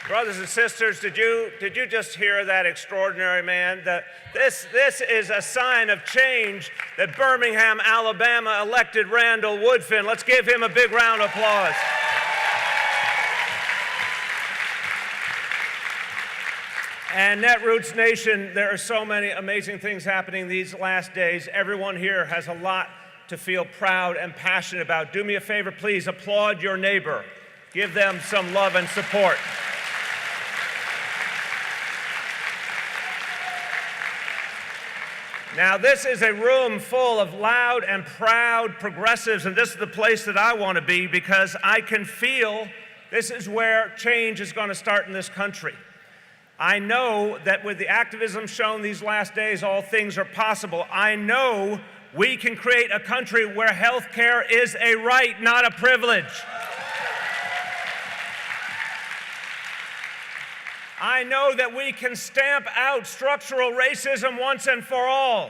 Brothers and sisters, did you just hear that extraordinary man? This is a sign of change that Birmingham, Alabama elected Randall Woodfin. Let's give him a big round of applause. And Netroots Nation, there are so many amazing things happening these last days. Everyone here has a lot to feel proud and passionate about. Do me a favor, please applaud your neighbor. Give them some love and support. Now, this is a room full of loud and proud progressives, and this is the place that I want to be because I can feel this is where change is going to start in this country. I know that with the activism shown these last days, all things are possible. I know we can create a country where health care is a right, not a privilege. I know that we can stamp out structural racism once and for all.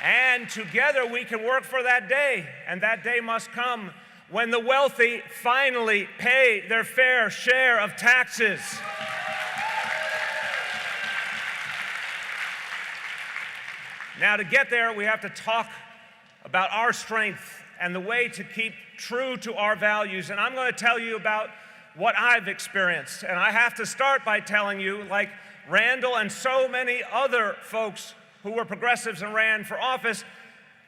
And together we can work for that day, and that day must come when the wealthy finally pay their fair share of taxes. Now, to get there, we have to talk about our strength and the way to keep true to our values. And I'm going to tell you about what I've experienced. And I have to start by telling you, like Randall and so many other folks who were progressives and ran for office,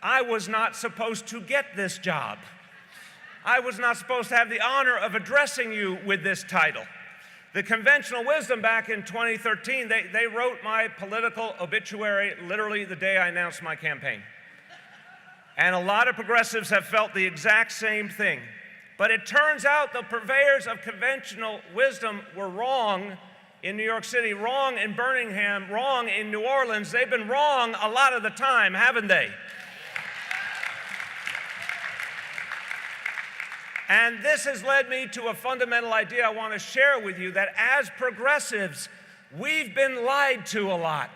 I was not supposed to get this job. I was not supposed to have the honor of addressing you with this title. The conventional wisdom back in 2013, they wrote my political obituary literally the day I announced my campaign. And a lot of progressives have felt the exact same thing. But it turns out the purveyors of conventional wisdom were wrong in New York City, wrong in Birmingham, wrong in New Orleans. They've been wrong a lot of the time, haven't they? And this has led me to a fundamental idea I want to share with you, that as progressives, we've been lied to a lot.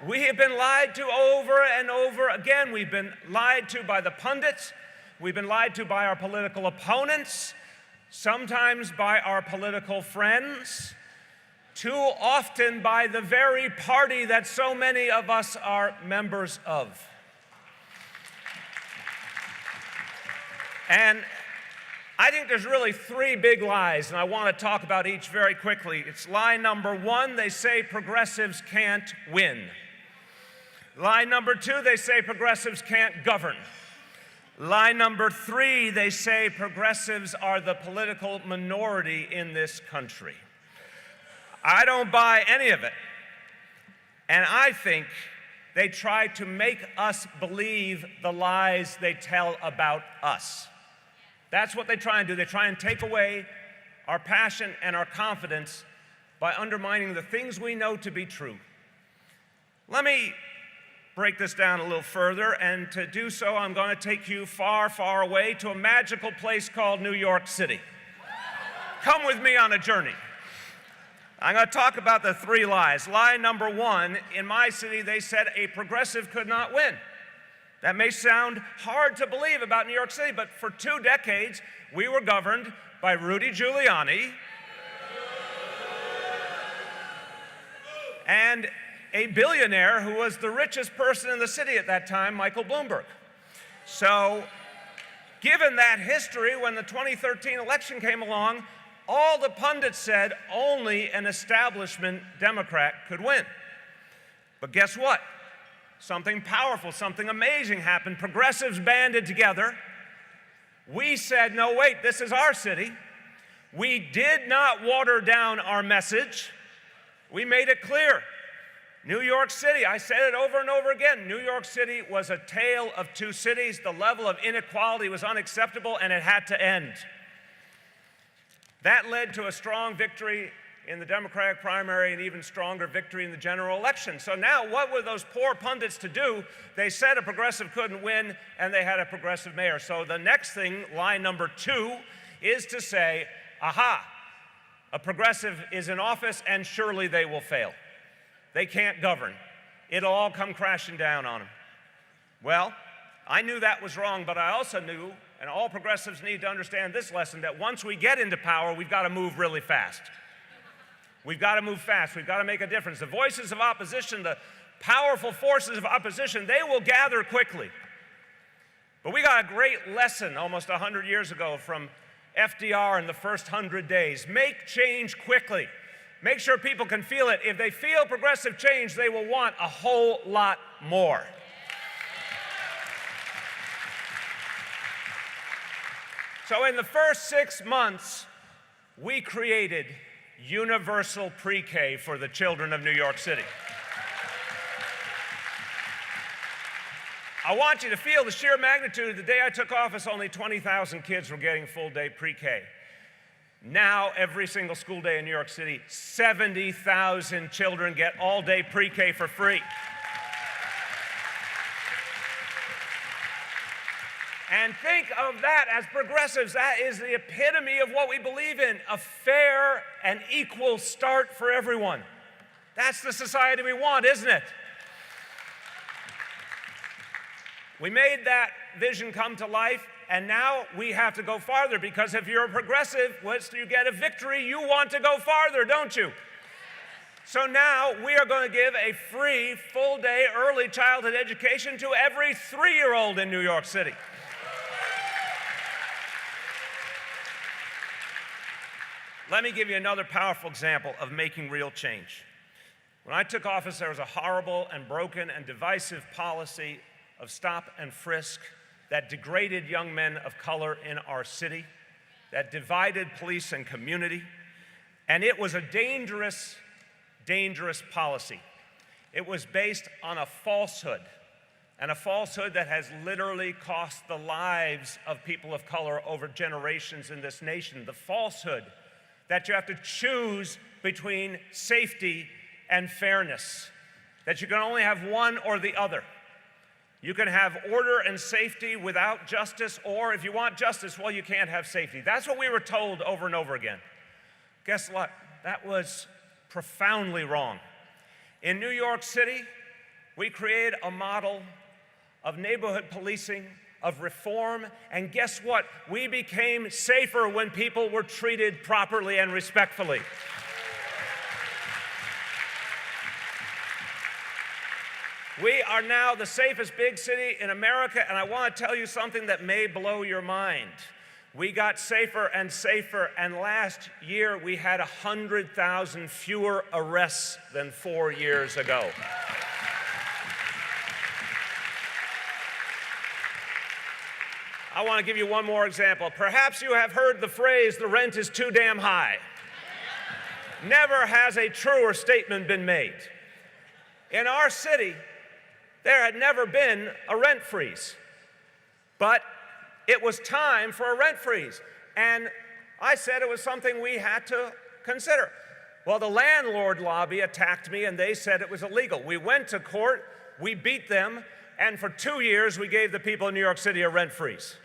We have been lied to over and over again. We've been lied to by the pundits. We've been lied to by our political opponents, sometimes by our political friends, too often by the very party that so many of us are members of. And I think there's really three big lies, and I want to talk about each very quickly. It's lie number one, they say progressives can't win. Lie number two, they say progressives can't govern. Lie number three, they say progressives are the political minority in this country. I don't buy any of it. And I think they try to make us believe the lies they tell about us. That's what they try and do. They try and take away our passion and our confidence by undermining the things we know to be true. Let me break this down a little further, and to do so, I'm going to take you far, far away to a magical place called New York City. Come with me on a journey. I'm going to talk about the three lies. Lie number one, in my city, they said a progressive could not win. That may sound hard to believe about New York City, but for 2 decades, we were governed by Rudy Giuliani and a billionaire who was the richest person in the city at that time, Michael Bloomberg. So, given that history, when the 2013 election came along, all the pundits said only an establishment Democrat could win. But guess what? Something powerful, something amazing happened. Progressives banded together. We said, no, wait, this is our city. We did not water down our message. We made it clear. New York City, I said it over and over again, New York City was a tale of two cities. The level of inequality was unacceptable, and it had to end. That led to a strong victory in the Democratic primary, and even stronger victory in the general election. So now, what were those poor pundits to do? They said a progressive couldn't win, and they had a progressive mayor. So the next thing, lie number two, is to say, aha, a progressive is in office, and surely they will fail. They can't govern. It'll all come crashing down on them. Well, I knew that was wrong, but I also knew, And all progressives need to understand this lesson, that once we get into power, we've got to move really fast. We've got to move fast. We've got to make a difference. The voices of opposition, the powerful forces of opposition, they will gather quickly. But we got a great lesson almost 100 years ago from FDR in the first 100 days. Make change quickly. Make sure people can feel it. If they feel progressive change, they will want a whole lot more. So in the first 6 months, we created universal PreK for the children of New York City. I want you to feel the sheer magnitude. The day I took office, only 20,000 kids were getting full-day PreK. Now, every single school day in New York City, 70,000 children get all-day PreK for free. And think of that as progressives. That is the epitome of what we believe in, a fair and equal start for everyone. That's the society we want, isn't it? We made that vision come to life, and now we have to go farther, because if you're a progressive, once you get a victory, you want to go farther, don't you? So now we are going to give a free, full-day early childhood education to every 3-year-old in New York City. Let me give you another powerful example of making real change. When I took office, there was a horrible and broken and divisive policy of stop and frisk that degraded young men of color in our city, that divided police and community, and it was a dangerous, dangerous policy. It was based on a falsehood, and a falsehood that has literally cost the lives of people of color over generations in this nation. The falsehood that you have to choose between safety and fairness, that you can only have one or the other. You can have order and safety without justice, or if you want justice, well, you can't have safety. That's what we were told over and over again. Guess what? That was profoundly wrong. In New York City, we created a model of neighborhood policing, of reform, and guess what? We became safer when people were treated properly and respectfully. We are now the safest big city in America, and I want to tell you something that may blow your mind. We got safer and safer, and last year we had 100,000 fewer arrests than 4 years ago. I want to give you one more example. Perhaps you have heard the phrase, "the rent is too damn high." Never has a truer statement been made. In our city, there had never been a rent freeze, but it was time for a rent freeze, and I said it was something we had to consider. Well, the landlord lobby attacked me, and they said it was illegal. We went to court, we beat them, and for 2 years we gave the people in New York City a rent freeze.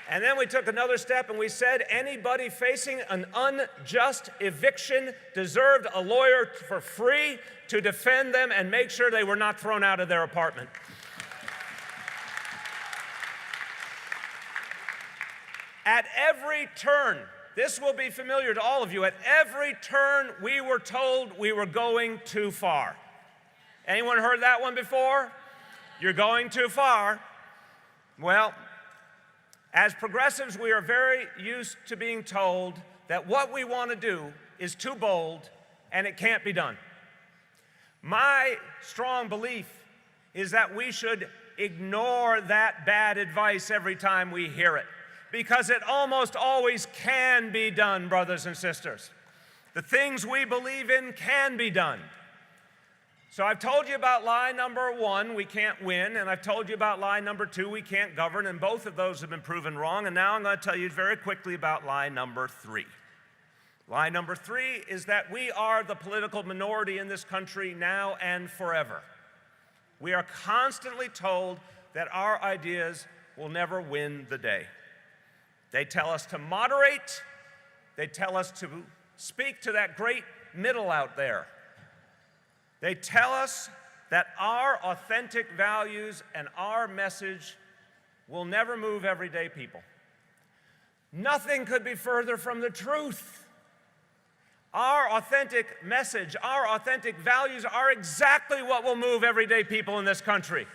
And then we took another step and we said anybody facing an unjust eviction deserved a lawyer for free to defend them and make sure they were not thrown out of their apartment. At every turn, this will be familiar to all of you, at every turn we were told we were going too far. Anyone heard that one before? You're going too far. Well, as progressives, we are very used to being told that what we want to do is too bold and it can't be done. My strong belief is that we should ignore that bad advice every time we hear it, because it almost always can be done, brothers and sisters. The things we believe in can be done. So I've told you about lie number 1, we can't win, and I've told you about lie number 2, we can't govern, and both of those have been proven wrong, and now I'm going to tell you very quickly about lie number 3. Lie number 3 is that we are the political minority in this country now and forever. We are constantly told that our ideas will never win the day. They tell us to moderate, they tell us to speak to that great middle out there. They tell us that our authentic values and our message will never move everyday people. Nothing could be further from the truth. Our authentic message, our authentic values are exactly what will move everyday people in this country.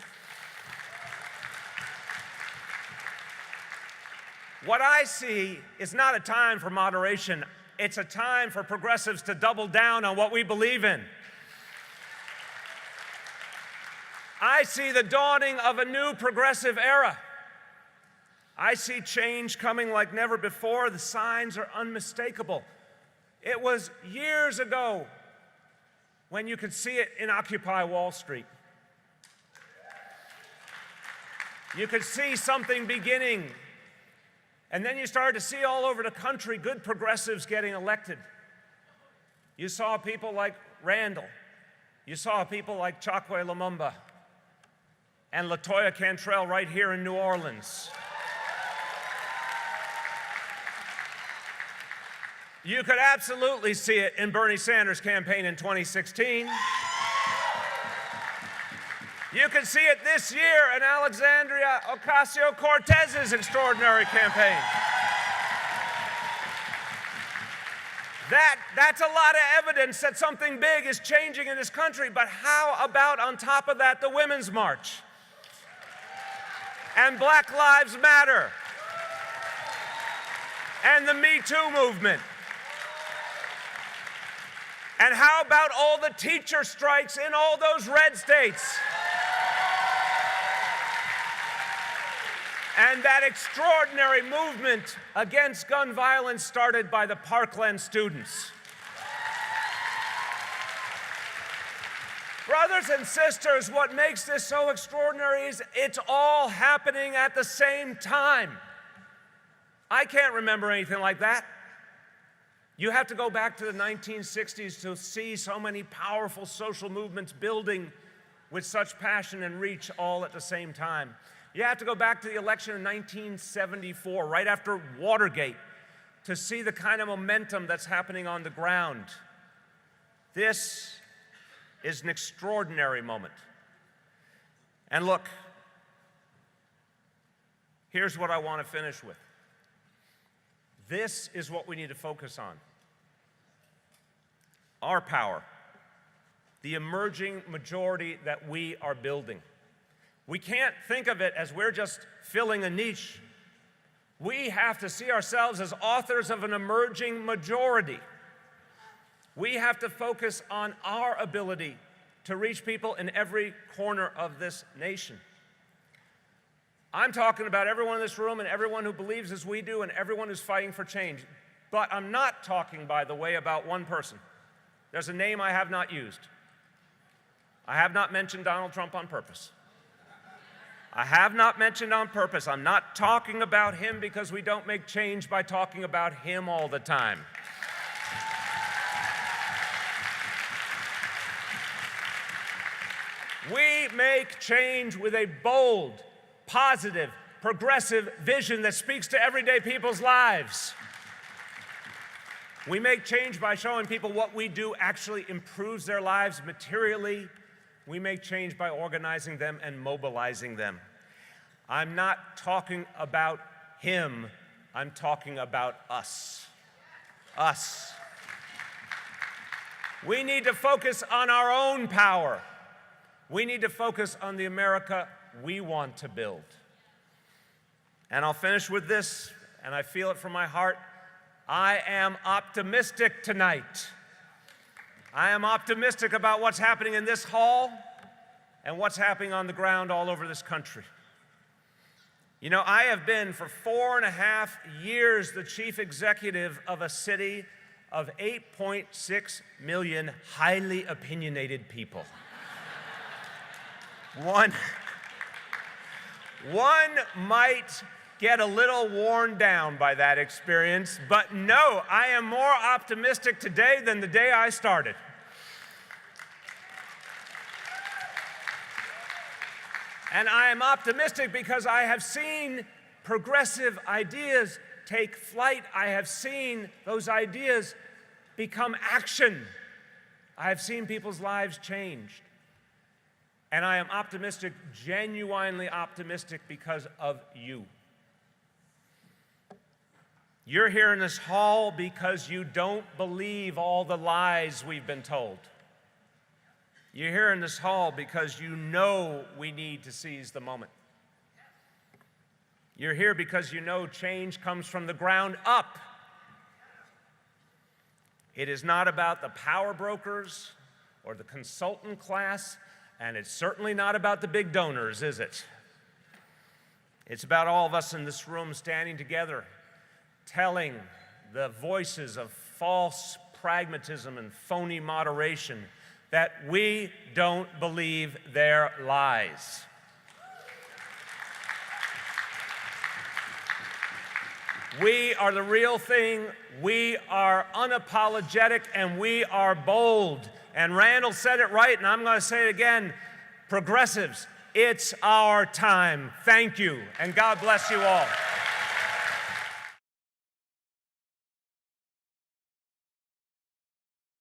What I see is not a time for moderation. It's a time for progressives to double down on what we believe in. I see the dawning of a new progressive era. I see change coming like never before. The signs are unmistakable. It was years ago when you could see it in Occupy Wall Street. You could see something beginning, and then you started to see all over the country good progressives getting elected. You saw people like Randall. You saw people like Chokwe Lumumba and LaToya Cantrell right here in New Orleans. You could absolutely see it in Bernie Sanders' campaign in 2016. You could see it this year in Alexandria Ocasio-Cortez's extraordinary campaign. That's a lot of evidence that something big is changing in this country, but how about on top of that the Women's March? And Black Lives Matter? And the Me Too movement? And how about all the teacher strikes in all those red states? And that extraordinary movement against gun violence started by the Parkland students. Brothers and sisters, what makes this so extraordinary is it's all happening at the same time. I can't remember anything like that. You have to go back to the 1960s to see so many powerful social movements building with such passion and reach all at the same time. You have to go back to the election in 1974, right after Watergate, to see the kind of momentum that's happening on the ground. This is an extraordinary moment. And look, here's what I want to finish with. This is what we need to focus on. Our power, the emerging majority that we are building. We can't think of it as we're just filling a niche. We have to see ourselves as authors of an emerging majority. We have to focus on our ability to reach people in every corner of this nation. I'm talking about everyone in this room and everyone who believes as we do and everyone who's fighting for change. But I'm not talking, by the way, about one person. There's a name I have not used. I have not mentioned Donald Trump on purpose. I have not mentioned on purpose. I'm not talking about him because we don't make change by talking about him all the time. We make change with a bold, positive, progressive vision that speaks to everyday people's lives. We make change by showing people what we do actually improves their lives materially. We make change by organizing them and mobilizing them. I'm not talking about him, I'm talking about us. Us. We need to focus on our own power. We need to focus on the America we want to build. And I'll finish with this, and I feel it from my heart. I am optimistic tonight. I am optimistic about what's happening in this hall and what's happening on the ground all over this country. You know, I have been for 4.5 years the chief executive of a city of 8.6 million highly opinionated people. One might get a little worn down by that experience, but no, I am more optimistic today than the day I started. And I am optimistic because I have seen progressive ideas take flight. I have seen those ideas become action. I have seen people's lives changed. And I am optimistic, genuinely optimistic, because of you. You're here in this hall because you don't believe all the lies we've been told. You're here in this hall because you know we need to seize the moment. You're here because you know change comes from the ground up. It is not about the power brokers or the consultant class, and it's certainly not about the big donors, is it? It's about all of us in this room standing together, telling the voices of false pragmatism and phony moderation that we don't believe their lies. We are the real thing, we are unapologetic, and we are bold. And Randall said it right, and I'm going to say it again. Progressives, it's our time. Thank you, and God bless you all.